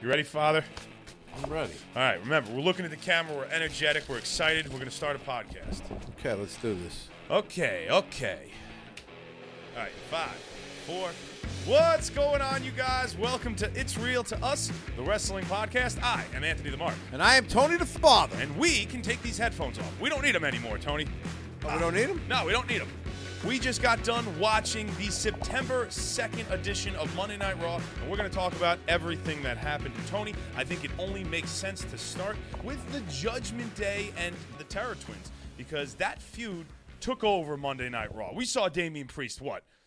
You ready, Father? I'm ready. All right, remember, we're looking at the camera. We're energetic. We're excited. We're going to start a podcast. Okay, let's do this. Okay. All right, 5, 4. What's going on, you guys? Welcome to It's Real to Us, the wrestling podcast. I am Anthony the Mark. And I am Tony the Father. And we can take these headphones off. We don't need them anymore, Tony. Oh, we don't need them? No, we don't need them. We just got done watching the September 2nd edition of Monday Night Raw, and we're going to talk about everything that happened. And Tony, I think it only makes sense to start with the Judgment Day and the Terror Twins, because that feud took over Monday Night Raw. We saw Damian Priest,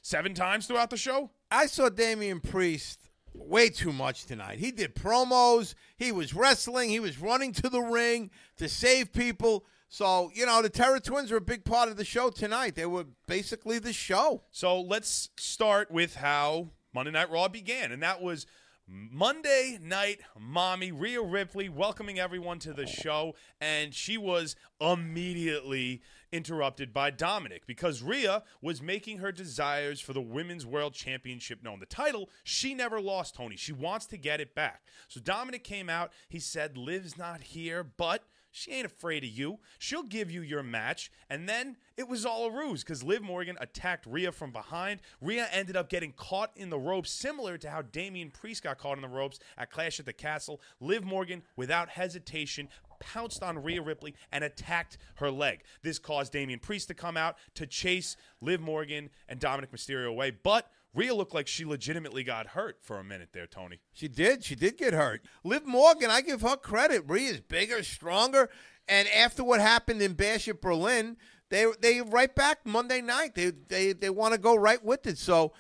7 times throughout the show? I saw Damian Priest way too much tonight. He did promos. He was wrestling. He was running to the ring to save people. So, the Terror Twins are a big part of the show tonight. They were basically the show. So let's start with how Monday Night Raw began, and that was Monday Night Mommy, Rhea Ripley, welcoming everyone to the show, and she was immediately interrupted by Dominic because Rhea was making her desires for the Women's World Championship known. The title, she never lost, Tony. She wants to get it back. So Dominic came out. He said, Liv's not here, but she ain't afraid of you. She'll give you your match. And then it was all a ruse because Liv Morgan attacked Rhea from behind. Rhea ended up getting caught in the ropes, similar to how Damian Priest got caught in the ropes at Clash at the Castle. Liv Morgan, without hesitation, pounced on Rhea Ripley and attacked her leg. This caused Damian Priest to come out to chase Liv Morgan and Dominic Mysterio away. But Rhea looked like she legitimately got hurt for a minute there, Tony. She did. She did get hurt. Liv Morgan, I give her credit. Rhea's bigger, stronger. And after what happened in Bash at Berlin, they right back Monday night. They want to go right with it. So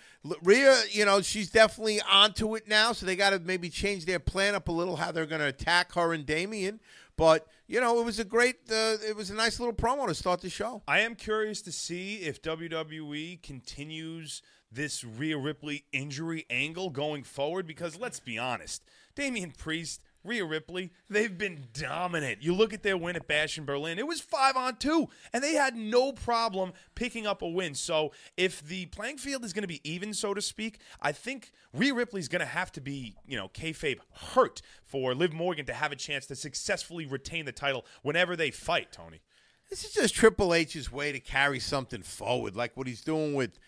Rhea, she's definitely onto it now. So they got to maybe change their plan up a little, how they're going to attack her and Damian. But, it was it was a nice little promo to start the show. I am curious to see if WWE continues this Rhea Ripley injury angle going forward, because let's be honest, Damian Priest, Rhea Ripley, they've been dominant. You look at their win at Bash in Berlin, it was 5-on-2, and they had no problem picking up a win. So if the playing field is going to be even, so to speak, I think Rhea Ripley's going to have to be, kayfabe hurt for Liv Morgan to have a chance to successfully retain the title whenever they fight, Tony. This is just Triple H's way to carry something forward, like what he's doing with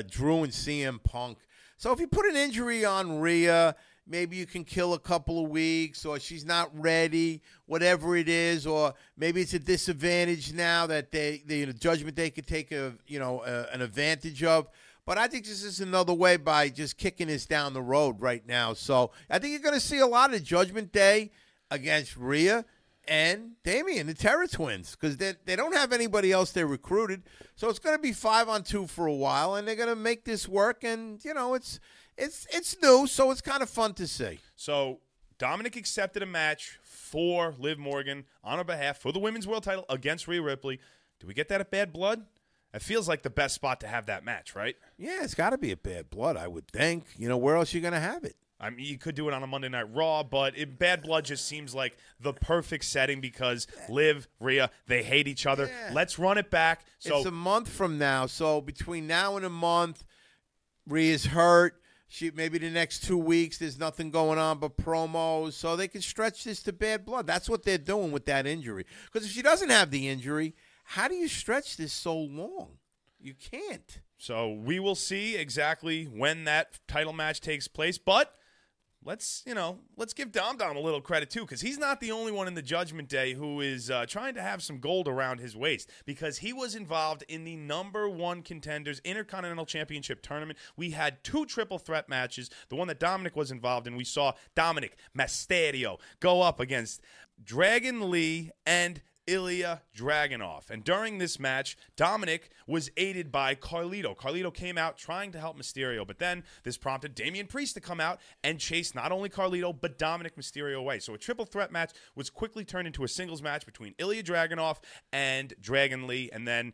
Drew and CM Punk. So if you put an injury on Rhea, maybe you can kill a couple of weeks, or she's not ready, whatever it is, or maybe it's a disadvantage now that the Judgment Day could take an advantage of. But I think this is another way by just kicking this down the road right now. So I think you're going to see a lot of Judgment Day against Rhea and Damian, the Terror Twins, because they don't have anybody else they recruited. So it's going to be 5-on-2 for a while, and they're going to make this work. And, it's new, so it's kind of fun to see. So Dominic accepted a match for Liv Morgan on her behalf for the Women's World title against Rhea Ripley. Do we get that at Bad Blood? It feels like the best spot to have that match, right? Yeah, it's got to be at Bad Blood, I would think. Where else are you going to have it? I mean, you could do it on a Monday Night Raw, but Bad Blood just seems like the perfect setting because Liv, Rhea, they hate each other. Yeah. Let's run it back. So it's a month from now. So between now and a month, Rhea's hurt. Maybe the next 2 weeks, there's nothing going on but promos. So they can stretch this to Bad Blood. That's what they're doing with that injury. Because if she doesn't have the injury, how do you stretch this so long? You can't. So we will see exactly when that title match takes place, but let's give Dom a little credit, too, because he's not the only one in the Judgment Day who is trying to have some gold around his waist, because he was involved in the #1 contenders Intercontinental Championship tournament. We had 2 triple threat matches. The one that Dominic was involved in, we saw Dominic Mysterio go up against Dragon Lee and Ilia Dragonov. And during this match, Dominic was aided by Carlito. Carlito came out trying to help Mysterio, but then this prompted Damian Priest to come out and chase not only Carlito, but Dominic Mysterio away. So a triple threat match was quickly turned into a singles match between Ilia Dragonov and Dragon Lee, and then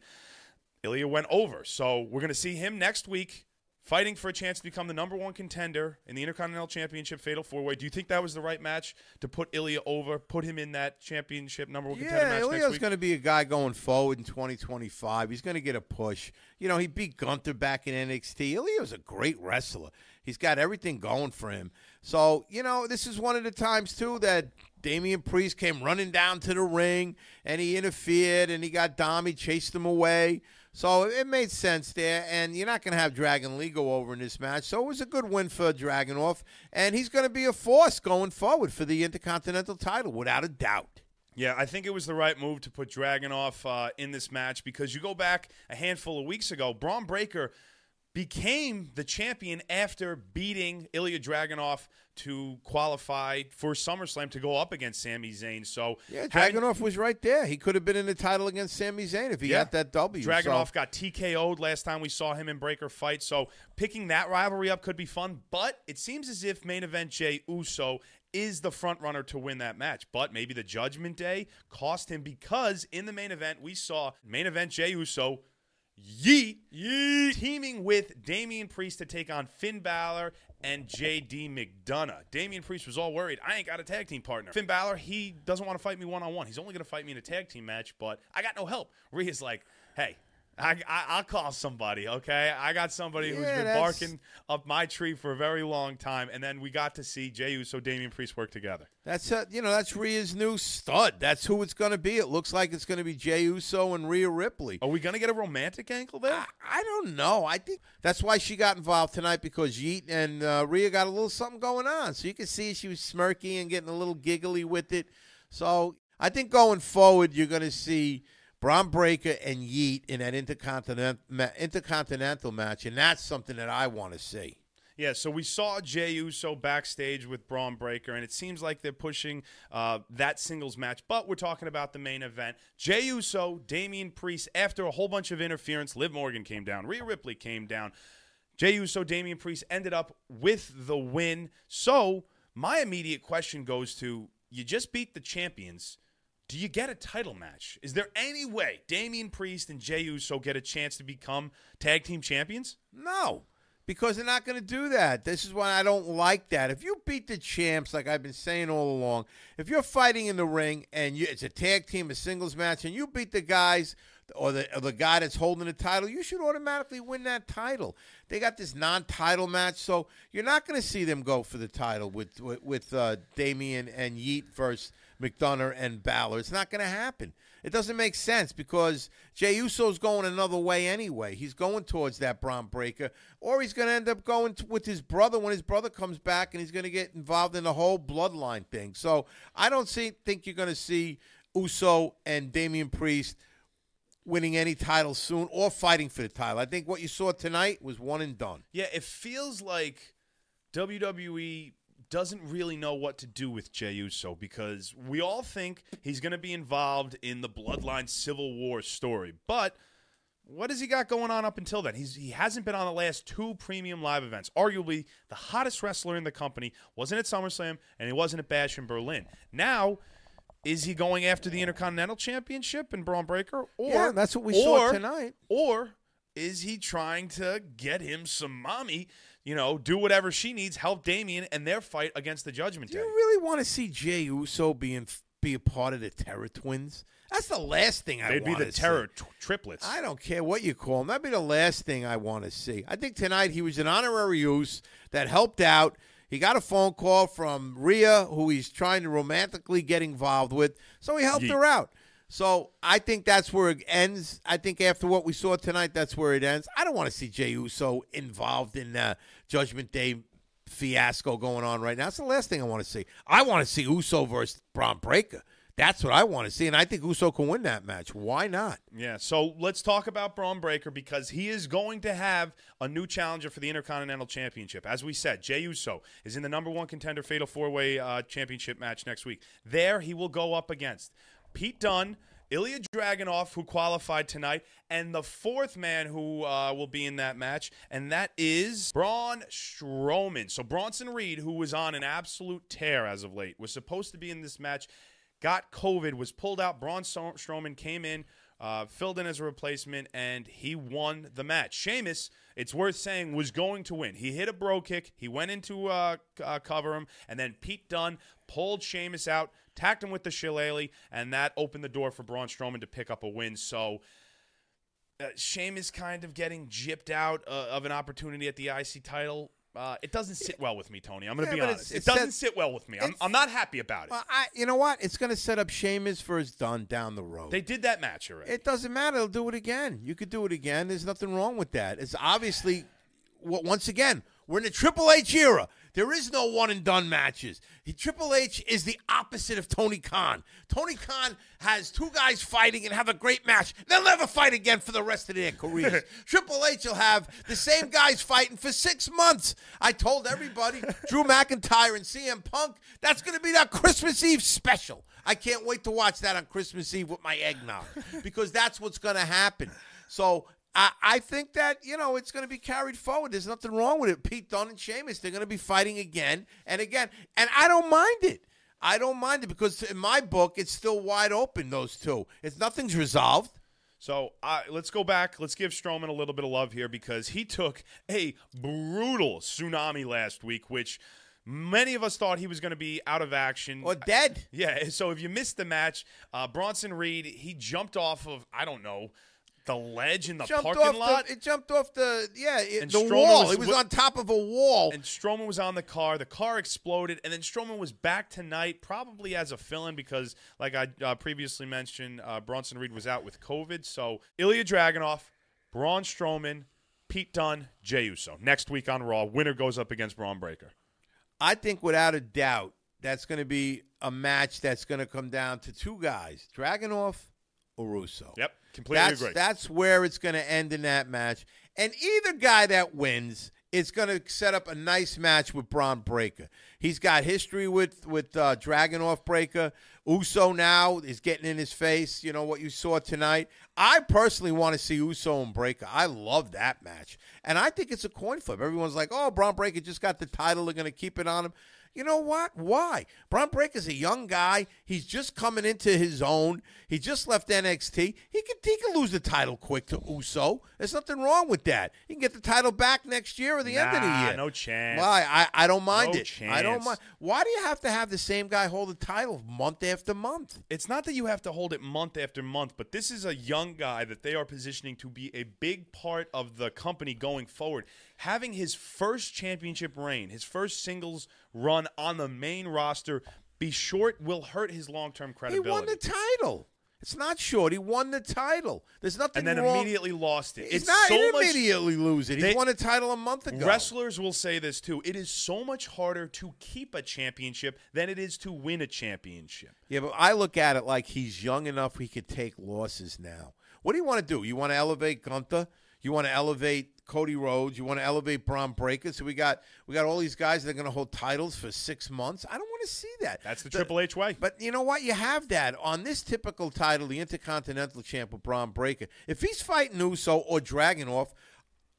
Ilia went over. So we're going to see him next week fighting for a chance to become the #1 contender in the Intercontinental Championship Fatal 4-Way. Do you think that was the right match to put Ilia over, put him in that championship #1 contender match next week? Ilia's going to be a guy going forward in 2025. He's going to get a push. He beat Gunther back in NXT. Ilia was a great wrestler. He's got everything going for him. So, this is one of the times, too, that Damian Priest came running down to the ring, and he interfered, and he got Dom. He chased him away. So it made sense there, and you're not going to have Dragon Lee go over in this match. So it was a good win for Dragonov, and he's going to be a force going forward for the Intercontinental title, without a doubt. Yeah, I think it was the right move to put Dragonov in this match because you go back a handful of weeks ago, Braun Breaker became the champion after beating Ilia Dragonov to qualify for SummerSlam to go up against Sami Zayn. So yeah, Dragonov was right there. He could have been in the title against Sami Zayn if he got that W. Dragonov got TKO'd last time we saw him in Breaker fight. So picking that rivalry up could be fun. But it seems as if main event Jey Uso is the front runner to win that match. But maybe the Judgment Day cost him because in the main event we saw main event Jey Uso Yeet teaming with Damian Priest to take on Finn Balor and J.D. McDonough. Damian Priest was all worried. I ain't got a tag team partner. Finn Balor, he doesn't want to fight me one-on-one. He's only going to fight me in a tag team match, but I got no help. Rhea's like, hey, I'll call somebody, okay? I got somebody who's been barking up my tree for a very long time, and then we got to see Jey Uso, Damian Priest work together. That's that's Rhea's new stud. That's who it's going to be. It looks like it's going to be Jey Uso and Rhea Ripley. Are we going to get a romantic angle there? I don't know. I think that's why she got involved tonight because Yeet and Rhea got a little something going on. So you can see she was smirky and getting a little giggly with it. So I think going forward, you're going to see Braun Breaker and Yeet in that intercontinental match, and that's something that I want to see. Yeah, so we saw Jey Uso backstage with Braun Breaker, and it seems like they're pushing that singles match, but we're talking about the main event. Jey Uso, Damian Priest, after a whole bunch of interference, Liv Morgan came down, Rhea Ripley came down. Jey Uso, Damian Priest ended up with the win. So my immediate question goes to, you just beat the champions. Do you get a title match? Is there any way Damian Priest and Jey Uso get a chance to become tag team champions? No, because they're not going to do that. This is why I don't like that. If you beat the champs, like I've been saying all along, if you're fighting in the ring and it's a tag team, a singles match, and you beat the guys or the guy that's holding the title, you should automatically win that title. They got this non-title match, so you're not going to see them go for the title with Damian and Yeet versus McDonough and Balor. It's not going to happen. It doesn't make sense because Jey Uso's going another way anyway. He's going towards that Braun Breaker, or he's going to end up going with his brother when his brother comes back, and he's going to get involved in the whole bloodline thing. So I don't think you're going to see Uso and Damian Priest winning any title soon or fighting for the title. I think what you saw tonight was one and done. Yeah, it feels like WWE doesn't really know what to do with Jey Uso because we all think he's going to be involved in the Bloodline Civil War story. But what has he got going on up until then? He hasn't been on the last two premium live events. Arguably, the hottest wrestler in the company wasn't at SummerSlam, and he wasn't at Bash in Berlin. Now, is he going after the Intercontinental Championship in Braun Breaker? Yeah, that's what we saw tonight. Or is he trying to get him some mommy, do whatever she needs, help Damian and their fight against the Judgment Day? Do you really want to see Jey Uso be a part of the Terror Twins? That's the last thing I want to see. They'd be the Terror Triplets. I don't care what you call them. That'd be the last thing I want to see. I think tonight he was an honorary use that helped out. He got a phone call from Rhea, who he's trying to romantically get involved with, so he helped her out. So I think that's where it ends. I think after what we saw tonight, that's where it ends. I don't want to see Jey Uso involved in Judgment Day fiasco going on right now. That's the last thing I want to see. I want to see Uso versus Braun Breaker. That's what I want to see, and I think Uso can win that match. Why not? Yeah, so let's talk about Braun Breaker because he is going to have a new challenger for the Intercontinental Championship. As we said, Jey Uso is in the #1 contender Fatal 4-Way Championship match next week. There he will go up against Pete Dunne, Ilia Dragonov, who qualified tonight, and the fourth man who will be in that match, and that is Braun Strowman. So Bronson Reed, who was on an absolute tear as of late, was supposed to be in this match, got COVID, was pulled out. Braun Strowman came in, filled in as a replacement, and he won the match. Sheamus, it's worth saying, was going to win. He hit a bro kick. He went into cover him, and then Pete Dunne pulled Sheamus out, tacked him with the shillelagh, and that opened the door for Braun Strowman to pick up a win. So Sheamus kind of getting gypped out of an opportunity at the IC title. It doesn't sit well with me, Tony. I'm going to be but honest. It doesn't sit well with me. I'm not happy about it. Well, you know what? It's going to set up Sheamus for his done down the road. They did that match already. It doesn't matter. They'll do it again. You could do it again. There's nothing wrong with that. It's obviously, once again, we're in the Triple H era. There is no one-and-done matches. Triple H is the opposite of Tony Khan. Tony Khan has two guys fighting and have a great match. They'll never fight again for the rest of their careers. Triple H will have the same guys fighting for 6 months. I told everybody, Drew McIntyre and CM Punk, that's going to be that Christmas Eve special. I can't wait to watch that on Christmas Eve with my eggnog because that's what's going to happen. So I think that, it's going to be carried forward. There's nothing wrong with it. Pete Dunne and Sheamus, they're going to be fighting again and again. And I don't mind it. I don't mind it because in my book, it's still wide open, those two. Nothing's resolved. So let's go back. Let's give Strowman a little bit of love here because he took a brutal tsunami last week, which many of us thought he was going to be out of action. Or dead. Yeah, so if you missed the match, Bronson Reed, he jumped off of, I don't know, the ledge in the parking lot. It jumped off the Strowman wall. He was on top of a wall. And Strowman was on the car. The car exploded, and then Strowman was back tonight, probably as a fill-in because, like I previously mentioned, Bronson Reed was out with COVID. So Ilia Dragonov, Braun Strowman, Pete Dunne, Jey Uso. Next week on Raw, winner goes up against Braun Breaker. I think without a doubt that's going to be a match that's going to come down to two guys, Dragonov or Uso. Yep. Completely agree. That's where it's going to end in that match. And either guy that wins is going to set up a nice match with Braun Breaker. He's got history with Dragonov Breaker. Uso now is getting in his face, what you saw tonight. I personally want to see Uso and Breaker. I love that match. And I think it's a coin flip. Everyone's like, oh, Braun Breaker just got the title. They're going to keep it on him. You know what? Why? Braun Breaker's a young guy. He's just coming into his own. He just left NXT. He can lose the title quick to Uso. There's nothing wrong with that. He can get the title back next year or the end of the year. No chance. Why? I don't mind it. Chance. I don't mind. Why do you have to have the same guy hold the title month after month? It's not that you have to hold it month after month, but this is a young guy that they are positioning to be a big part of the company going forward. Having his first championship reign, his first singles run on the main roster be short will hurt his long-term credibility. He won the title. It's not short. He won the title. There's nothing wrong. And then immediately lost it. He didn't immediately lose it. He won a title a month ago. Wrestlers will say this, too. It is so much harder to keep a championship than it is to win a championship. Yeah, but I look at it like he's young enough he could take losses now. What do you want to do? You want to elevate Gunther? You want to elevate Cody Rhodes? You want to elevate Braun Breaker? So we got all these guys that are going to hold titles for 6 months. I don't want to see that. That's the Triple H way. But you know what? You have that on this typical title, the Intercontinental Champ with Braun Breaker. If he's fighting Uso or Dragonov,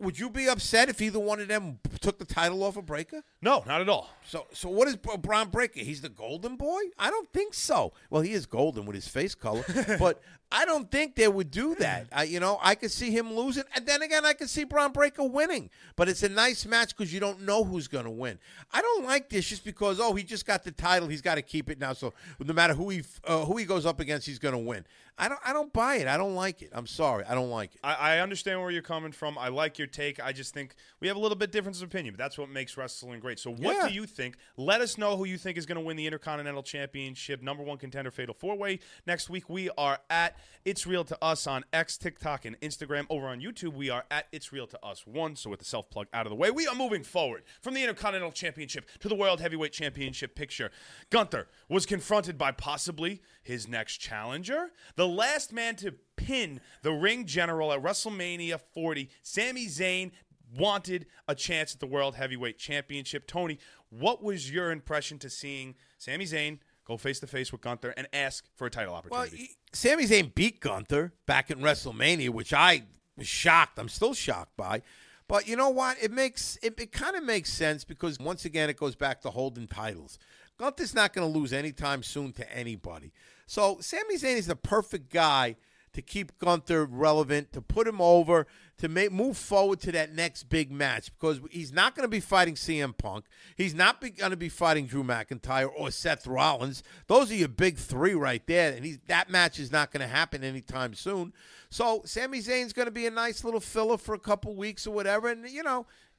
would you be upset if either one of them took the title off of Breaker? No, not at all. So what is Braun Breaker? He's the golden boy? I don't think so. Well, he is golden with his face color, but I don't think they would do that. I could see him losing, and then again, I could see Braun Breaker winning. But it's a nice match because you don't know who's going to win. I don't like this just because he just got the title, he's got to keep it now. So no matter who he goes up against, he's going to win. I don't buy it. I don't like it. I'm sorry, I don't like it. I understand where you're coming from. I like your take. I just think we have a little bit difference of opinion, but that's what makes wrestling great. So what do you think? Let us know who you think is going to win the Intercontinental Championship, #1 contender Fatal 4-Way. Next week, we are at It's Real to Us on X, TikTok, and Instagram. Over on YouTube, we are at It's Real to Us 1. So with the self-plug out of the way, we are moving forward from the Intercontinental Championship to the World Heavyweight Championship picture. Gunther was confronted by possibly his next challenger, the last man to pin the ring general at WrestleMania 40, Sami Zayn, wanted a chance at the World Heavyweight Championship. Tony, what was your impression to seeing Sami Zayn go face-to-face with Gunther and ask for a title opportunity? Well, Sami Zayn beat Gunther back in WrestleMania, which I was shocked. I'm still shocked by. But you know what? It kind of makes sense because, once again, it goes back to holding titles. Gunther's not going to lose anytime soon to anybody. So Sami Zayn is the perfect guy to keep Gunther relevant, to put him over, to move forward to that next big match, because he's not going to be fighting CM Punk. He's not going to be fighting Drew McIntyre or Seth Rollins. Those are your big three right there, and that match is not going to happen anytime soon. So Sami Zayn's going to be a nice little filler for a couple weeks or whatever, and,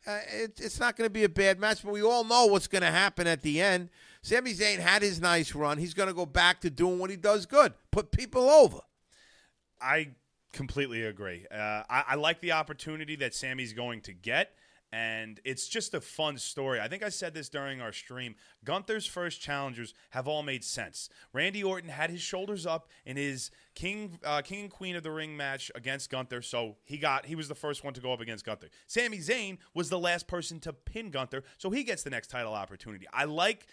it's not going to be a bad match, but we all know what's going to happen at the end. Sami Zayn had his nice run. He's going to go back to doing what he does good, put people over. I completely agree. I like the opportunity that Sami's going to get, and it's just a fun story. I think I said this during our stream. Gunther's first challengers have all made sense. Randy Orton had his shoulders up in his King and Queen of the Ring match against Gunther, so he was the first one to go up against Gunther. Sami Zayn was the last person to pin Gunther, so he gets the next title opportunity. I like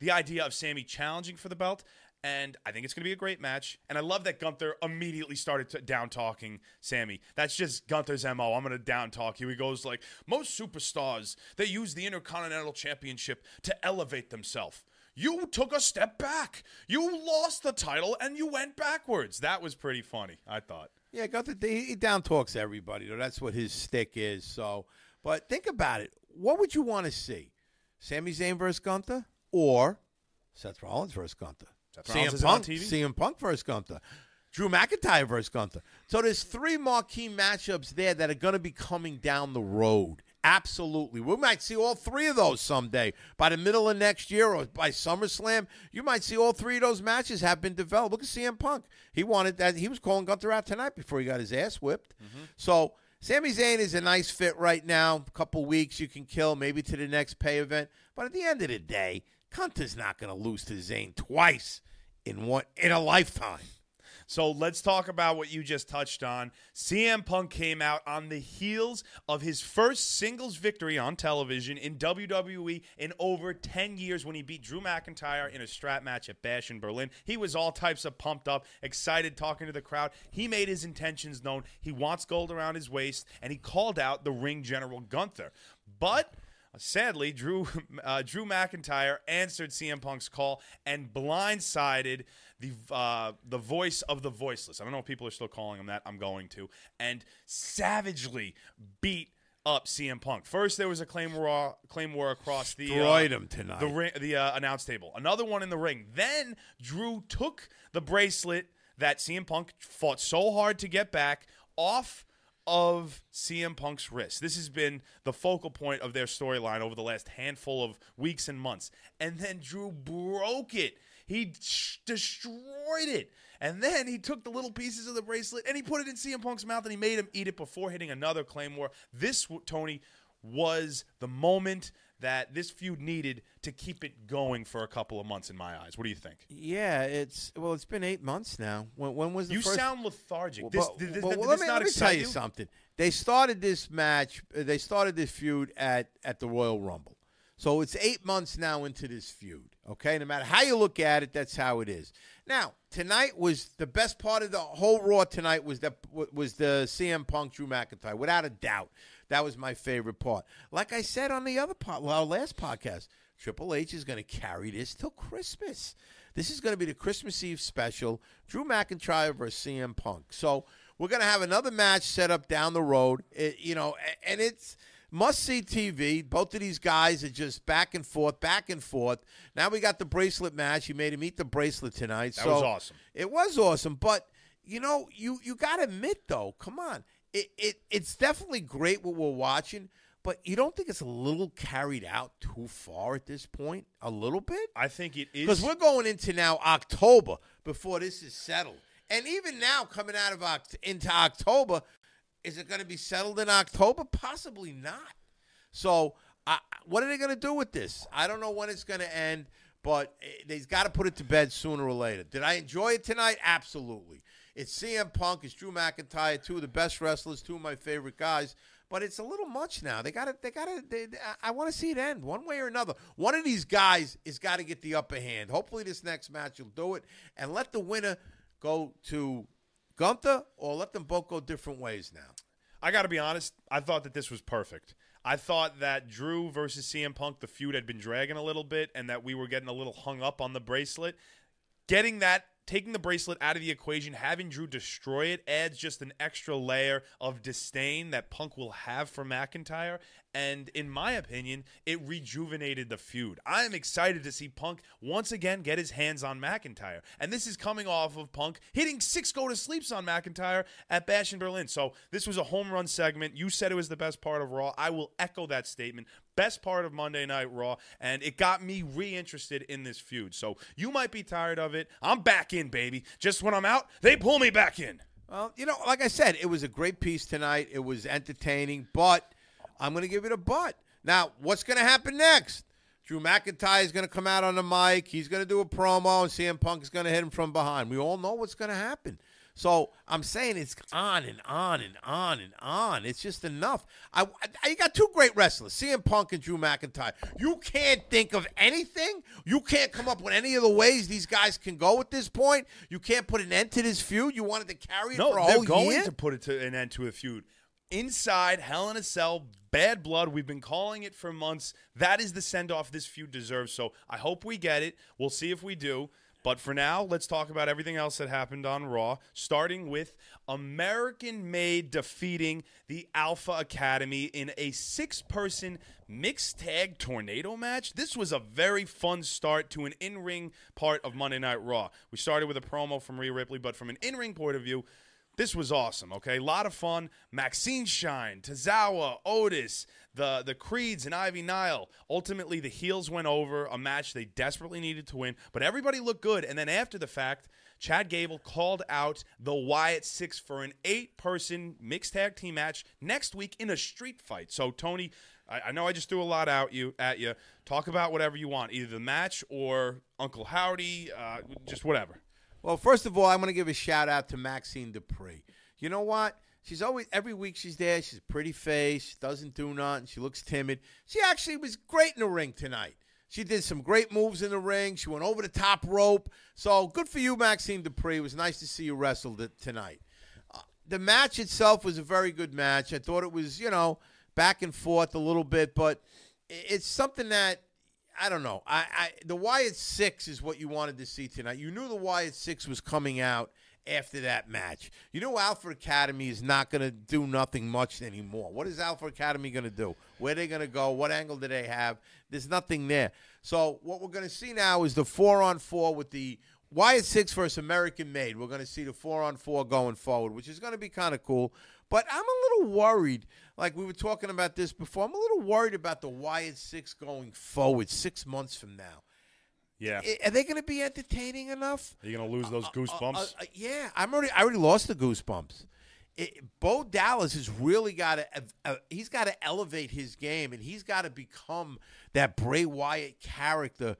the idea of Sami challenging for the belt, and I think it's going to be a great match. And I love that Gunther immediately started down-talking Sami. That's just Gunther's MO. I'm going to down-talk you. He goes like, most superstars, they use the Intercontinental Championship to elevate themselves. You took a step back. You lost the title, and you went backwards. That was pretty funny, I thought. Yeah, Gunther, he down-talks everybody. That's what his stick is. So, but think about it. What would you want to see? Sami Zayn versus Gunther or Seth Rollins versus Gunther? CM Punk versus Gunther. Drew McIntyre versus Gunther. So there's 3 marquee matchups there that are going to be coming down the road. Absolutely. We might see all 3 of those someday. By the middle of next year or by SummerSlam, you might see all 3 of those matches have been developed. Look at CM Punk. He wanted that. He was calling Gunther out tonight before he got his ass whipped. Mm-hmm. So Sami Zayn is a nice fit right now. A couple weeks you can kill, maybe to the next pay event. But at the end of the day, Gunther's not going to lose to Zayn twice in a lifetime. So let's talk about what you just touched on. CM Punk came out on the heels of his first singles victory on television in WWE in over 10 years when he beat Drew McIntyre in a strap match at Bash in Berlin. He was all types of pumped up, excited, talking to the crowd. He made his intentions known. He wants gold around his waist, and he called out the ring general Gunther. But sadly, Drew McIntyre answered CM Punk's call and blindsided the voice of the voiceless. I don't know if people are still calling him that. I'm going to. And savagely beat up CM Punk. First, there was a claim war across destroyed him tonight. The announce table. Another one in the ring. Then Drew took the bracelet that CM Punk fought so hard to get back off of CM Punk's wrist. This has been the focal point of their storyline over the last handful of weeks and months. And then Drew broke it. He destroyed it. And then he took the little pieces of the bracelet and he put it in CM Punk's mouth and he made him eat it before hitting another Claymore. This, Tony, was the moment that this feud needed to keep it going for a couple of months in my eyes. What do you think? Yeah, it's been 8 months now. When was the first? You sound lethargic. Let me tell you something. They started this match. They started this feud at the Royal Rumble. So it's 8 months now into this feud. Okay, no matter how you look at it, that's how it is. Now tonight was the best part of the whole Raw. Tonight was the CM Punk Drew McIntyre, without a doubt. That was my favorite part. Like I said on the other our last podcast, Triple H is going to carry this till Christmas. This is going to be the Christmas Eve special, Drew McIntyre versus CM Punk. So we're going to have another match set up down the road, and it's must-see TV. Both of these guys are just back and forth, back and forth. Now we got the bracelet match. He made him eat the bracelet tonight. That was awesome. It was awesome, but, you got to admit, though, come on. It's definitely great what we're watching, but you don't think it's a little carried out too far at this point? A little bit? I think it is. Because we're going into now October before this is settled. And even now, coming out of into October, is it going to be settled in October? Possibly not. So what are they going to do with this? I don't know when it's going to end, but they've got to put it to bed sooner or later. Did I enjoy it tonight? Absolutely. It's CM Punk, it's Drew McIntyre, 2 of the best wrestlers, 2 of my favorite guys. But it's a little much now. I want to see it end one way or another. One of these guys has got to get the upper hand. Hopefully this next match will do it. And let the winner go to Gunther, or let them both go different ways now. I got to be honest, I thought that this was perfect. I thought that Drew versus CM Punk, the feud had been dragging a little bit, and that we were getting a little hung up on the bracelet. Taking the bracelet out of the equation, having Drew destroy it, adds just an extra layer of disdain that Punk will have for McIntyre. and in my opinion, it rejuvenated the feud. I am excited to see Punk once again get his hands on McIntyre, and this is coming off of Punk hitting 6 go-to-sleeps on McIntyre at Bash in Berlin. So this was a home run segment. You said it was the best part of Raw. I will echo that statement. Best part of Monday Night Raw, and it got me reinterested in this feud. So you might be tired of it. I'm back in, baby. Just when I'm out, they pull me back in. Well, like I said, it was a great piece tonight. It was entertaining, but I'm going to give it a but. Now, what's going to happen next? Drew McIntyre is going to come out on the mic. He's going to do a promo, and CM Punk is going to hit him from behind. We all know what's going to happen. So I'm saying it's on and on and on and on. It's just enough. You got 2 great wrestlers, CM Punk and Drew McIntyre. You can't think of anything. You can't come up with any of the ways these guys can go at this point. You can't put an end to this feud. You wanted to carry it for a whole year? No, they're going to put an end to a feud. Inside Hell in a Cell, bad blood. We've been calling it for months. That is the send-off this feud deserves. So I hope we get it. We'll see if we do. But for now, let's talk about everything else that happened on Raw, starting with American Made defeating the Alpha Academy in a 6-person mixed tag tornado match. This was a very fun start to an in-ring part of Monday Night Raw. We started with a promo from Rhea Ripley, but from an in-ring point of view, this was awesome, okay? A lot of fun. Maxine Shine, Tozawa, Otis, the Creeds, and Ivy Nile. Ultimately, the heels went over, a match they desperately needed to win, but everybody looked good. And then after the fact, Chad Gable called out the Wyatt Six for an 8-person mixed tag team match next week in a street fight. So, Tony, I know I just threw a lot at you. Talk about whatever you want, either the match or Uncle Howdy, just whatever. Well, first of all, I'm going to give a shout-out to Maxine Dupree. You know what? She's always, every week she's there. She's a pretty face. She doesn't do nothing. She looks timid. She actually was great in the ring tonight. She did some great moves in the ring. She went over the top rope. So good for you, Maxine Dupree. It was nice to see you wrestle tonight. The match itself was a very good match. I thought it was, back and forth a little bit, but it's something that, I don't know. The Wyatt Six is what you wanted to see tonight. You knew the Wyatt Six was coming out after that match. You know Alpha Academy is not going to do nothing much anymore. What is Alpha Academy going to do? Where are they going to go? What angle do they have? There's nothing there. So what we're going to see now is the 4-on-4 with the Wyatt Six versus American Made. We're going to see the 4-on-4 going forward, which is going to be kind of cool. But I'm a little worried, like we were talking about this before, I'm a little worried about the Wyatt Six going forward 6 months from now. Yeah. Are they going to be entertaining enough? Are you going to lose those goosebumps? Yeah, I already lost the goosebumps. Bo Dallas has really got to he's got to elevate his game, and he's got to become that Bray Wyatt character,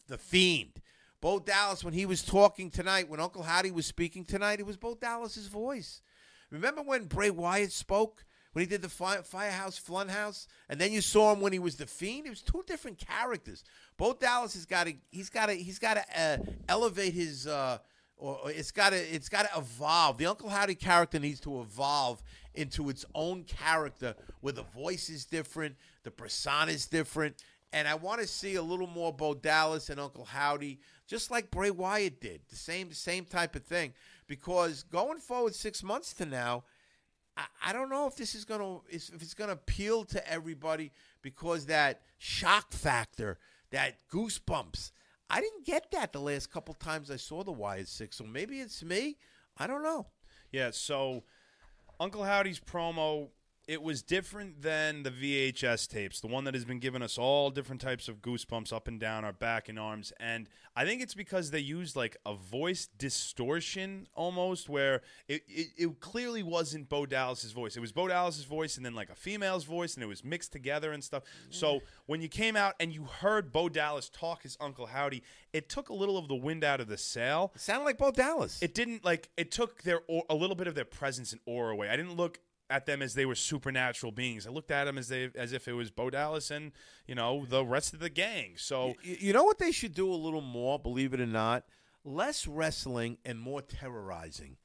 the Fiend. Bo Dallas, when he was talking tonight, when Uncle Howdy was speaking tonight, it was Bo Dallas's voice. Remember when Bray Wyatt spoke? When he did the Firehouse Funhouse? And then you saw him when he was the Fiend? It was 2 different characters. Bo Dallas has got to elevate his or it's got to evolve. The Uncle Howdy character needs to evolve into its own character where the voice is different, the persona is different. And I want to see a little more Bo Dallas and Uncle Howdy, just like Bray Wyatt did. The same type of thing. Because going forward 6 months to now, I don't know if this is if it's gonna appeal to everybody, because that shock factor, that goosebumps, I didn't get that the last couple times I saw the Wyatt Six. So maybe it's me. I don't know. Yeah. So Uncle Howdy's promo, it was different than the VHS tapes, the one that has been giving us all different types of goosebumps up and down our back and arms. And I think it's because they used like a voice distortion almost, where it clearly wasn't Bo Dallas's voice. It was Bo Dallas's voice and then like a female's voice, and it was mixed together and stuff. So when you came out and you heard Bo Dallas talk as Uncle Howdy, it took a little of the wind out of the sail. It sounded like Bo Dallas. It didn't, like, it took a little bit of their presence and aura away. I didn't look at them as they were supernatural beings. I looked at them as if it was Bo Dallas and, the rest of the gang. So you know what they should do a little more, believe it or not? Less wrestling and more terrorizing.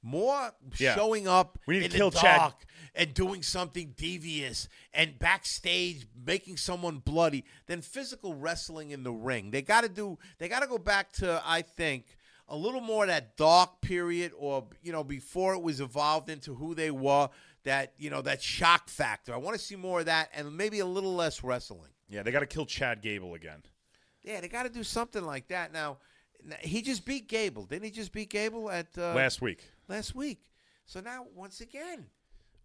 More showing up in the dark Chad and doing something devious and backstage making someone bloody than physical wrestling in the ring. They got to go back to, I think, a little more of that dark period, or before it was evolved into who they were. that shock factor. I want to see more of that and maybe a little less wrestling. Yeah, they got to kill Chad Gable again. Yeah, they got to do something like that. Now, he just beat Gable. Didn't he just beat Gable at last week? Last week. So now, once again,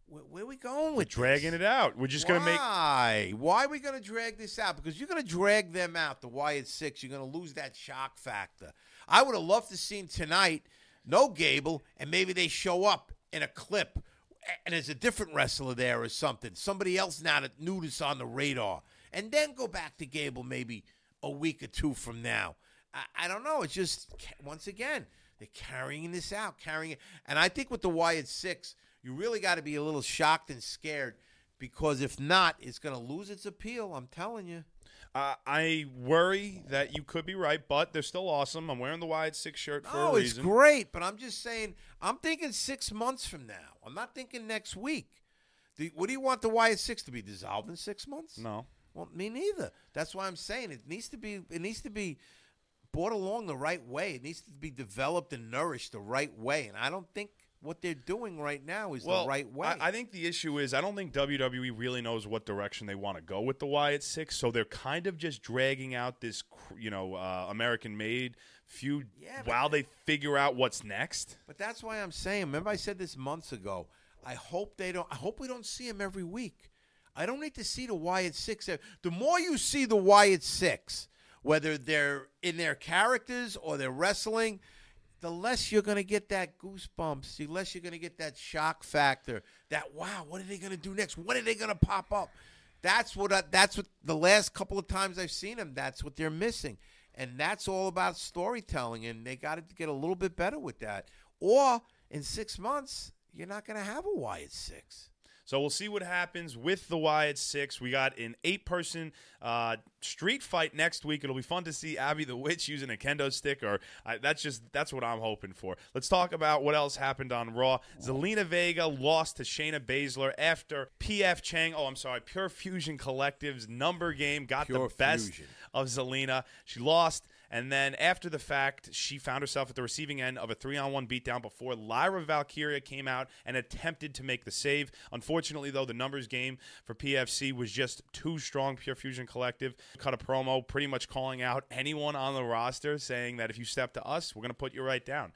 where are we going with dragging it out? We're just going to make. Why are we going to drag this out? Because you're going to drag them out, the Wyatt Six. You're going to lose that shock factor. I would have loved to see tonight, no Gable, and maybe they show up in a clip, and there's a different wrestler there or something. Somebody else now that knew this on the radar. And then go back to Gable maybe a week or two from now. I don't know. It's just, once again, they're carrying this out, carrying it. And I think with the Wyatt Six, you really got to be a little shocked and scared, because if not, it's going to lose its appeal. I'm telling you. I worry that you could be right, but they're still awesome. I'm wearing the Wyatt Six shirt for a reason. It's great, but I'm just saying, I'm thinking 6 months from now. I'm not thinking next week. What do you want the Wyatt Six to be, dissolved in 6 months? No. Well, me neither. That's why I'm saying it needs to be brought along the right way. It needs to be developed and nourished the right way. And I don't think what they're doing right now is the right way. I think the issue is I don't think WWE really knows what direction they want to go with the Wyatt Six, so they're kind of just dragging out this, American-made feud while they figure out what's next. But that's why I'm saying, remember I said this months ago, I hope we don't see them every week. I don't need to see the Wyatt Six. The more you see the Wyatt Six, whether they're in their characters or they're wrestling, the less you're going to get that goosebumps, the less you're going to get that shock factor, that, wow, what are they going to do next? When are they going to pop up? That's what the last couple of times I've seen them, that's what they're missing. And that's all about storytelling, and they got to get a little bit better with that. Or in 6 months, you're not going to have a Wyatt Six. So we'll see what happens with the Wyatt Six. We got an 8-person street fight next week. It'll be fun to see Abby the Witch using a kendo stick. That's what I'm hoping for. Let's talk about what else happened on Raw. Zelina Vega lost to Shayna Baszler after Pure Fusion Collective's number game got the best of Zelina. She lost. And then after the fact, she found herself at the receiving end of a 3-on-1 beatdown before Lyra Valkyria came out and attempted to make the save. Unfortunately, though, the numbers game for PFC was just too strong. Pure Fusion Collective cut a promo pretty much calling out anyone on the roster, saying that if you step to us, we're going to put you right down.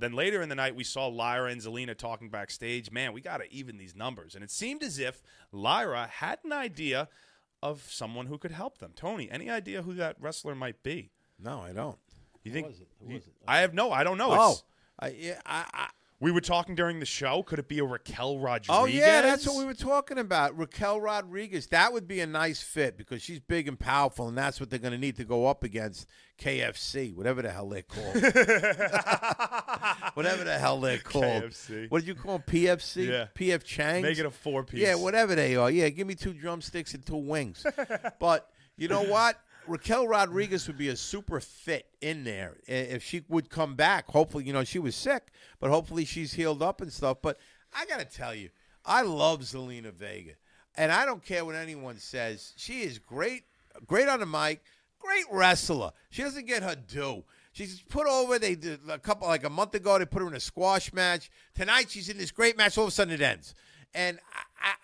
Then later in the night, we saw Lyra and Zelina talking backstage. Man, we got to even these numbers. And it seemed as if Lyra had an idea of someone who could help them. Tony, any idea who that wrestler might be? No, I don't. You think? Who was it? I don't know. I we were talking during the show. Could it be a Raquel Rodriguez? Oh, yeah, that's what we were talking about. Raquel Rodriguez. That would be a nice fit because she's big and powerful, and that's what they're going to need to go up against KFC, whatever the hell they're called. Whatever the hell they're called. KFC. What did you call them? PFC? Yeah. PF Chang's? Make it a 4-piece. Yeah, whatever they are. Yeah, give me 2 drumsticks and 2 wings. But you know what? Raquel Rodriguez would be a super fit in there if she would come back. Hopefully, she was sick, but hopefully she's healed up and stuff. But I got to tell you, I love Zelina Vega, and I don't care what anyone says. She is great on the mic, great wrestler. She doesn't get her due. She's put over. They did a month ago, they put her in a squash match. Tonight, she's in this great match. All of a sudden, it ends. And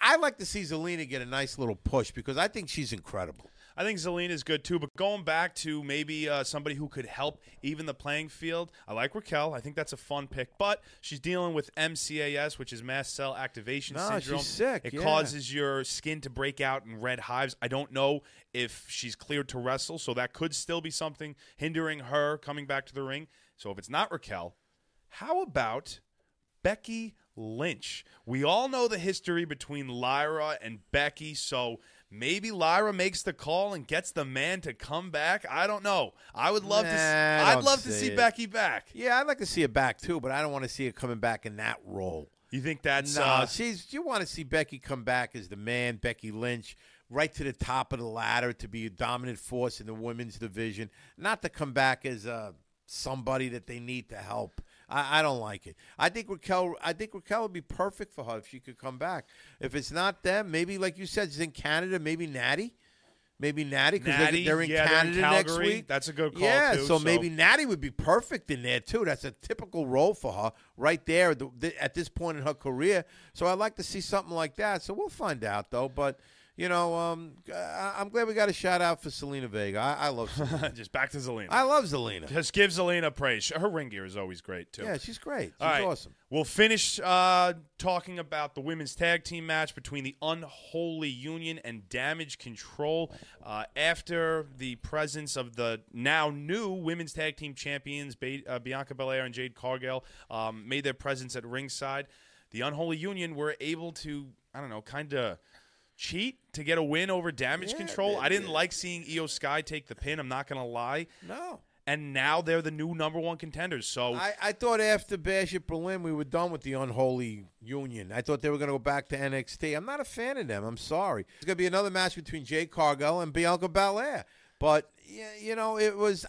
I like to see Zelina get a nice little push because I think she's incredible. I think Zelina is good too, but going back to maybe somebody who could help even the playing field, I like Raquel. I think that's a fun pick, but she's dealing with MCAS, which is mast cell activation syndrome. She's sick. It causes your skin to break out in red hives. I don't know if she's cleared to wrestle, so that could still be something hindering her coming back to the ring. So if it's not Raquel, how about Becky Lynch? We all know the history between Lyra and Becky, so maybe Lyra makes the call and gets the man to come back. I don't know. I'd love to see Becky back. Yeah, I'd like to see her back too, but I don't want to see her coming back in that role. You think that's no? You want to see Becky come back as the man, Becky Lynch, right to the top of the ladder to be a dominant force in the women's division, not to come back as somebody that they need to help. I don't like it. I think Raquel would be perfect for her if she could come back. If it's not them, maybe like you said, she's in Canada, maybe Natty. Maybe Natty, because Natty, they're in yeah, Canada they're in next Calgary. week. That's a good call, yeah, too. so maybe Natty would be perfect in there, too. That's a typical role for her right there at this point in her career. So I'd like to see something like that. So we'll find out, though. But, you know, I'm glad we got a shout-out for Zelina Vega. I love Zelina. Just back to Zelina. I love Zelina. Just give Zelina praise. Her ring gear is always great, too. Yeah, she's great. She's All right. awesome. We'll finish talking about the women's tag team match between the Unholy Union and Damage Control after the presence of the now new women's tag team champions, Bianca Belair and Jade Cargill, made their presence at ringside. The Unholy Union were able to, I don't know, kind of cheat to get a win over Damage Control. I didn't like seeing Io Sky take the pin. I'm not going to lie. No. And now they're the new #1 contenders. So I thought after Bash at Berlin we were done with the Unholy Union. I thought they were going to go back to NXT. I'm not a fan of them. I'm sorry. It's going to be another match between Jade Cargill and Bianca Belair. But you know,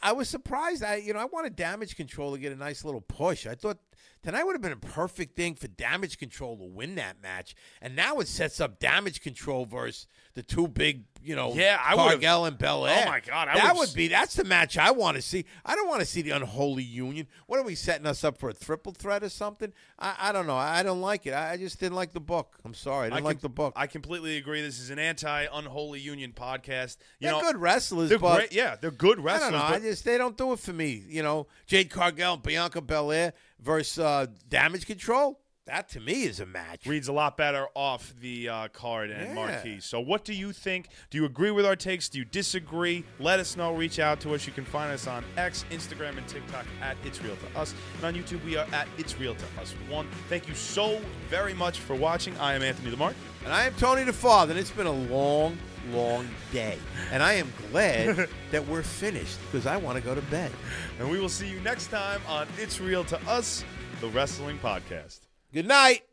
I was surprised. I wanted Damage Control to get a nice little push. I thought tonight would have been a perfect thing for Damage Control to win that match. And now it sets up Damage Control versus the two big, Cargill and Belair. Oh my God, that's the match I want to see. I don't want to see the Unholy Union. What are we setting us up for, a triple threat or something? I don't know. I don't like it. I just didn't like the book. I'm sorry. I didn't like the book. I completely agree. This is an anti-Unholy Union podcast. They're good wrestlers, they're but great. Yeah, they're good wrestlers. I don't know. They don't do it for me. You know, Jade Cargill and Bianca Belair versus Damage Control. That, to me, is a match. Reads a lot better off the card and marquee. So what do you think? Do you agree with our takes? Do you disagree? Let us know. Reach out to us. You can find us on X, Instagram, and TikTok at It's Real to Us. And on YouTube, we are at It's Real to Us 1. Thank you so very much for watching. I am Anthony Lamar. And I am Tony the Father. And it's been a long day. And I am glad that we're finished because I want to go to bed. And we will see you next time on It's Real to Us, the wrestling podcast. Good night.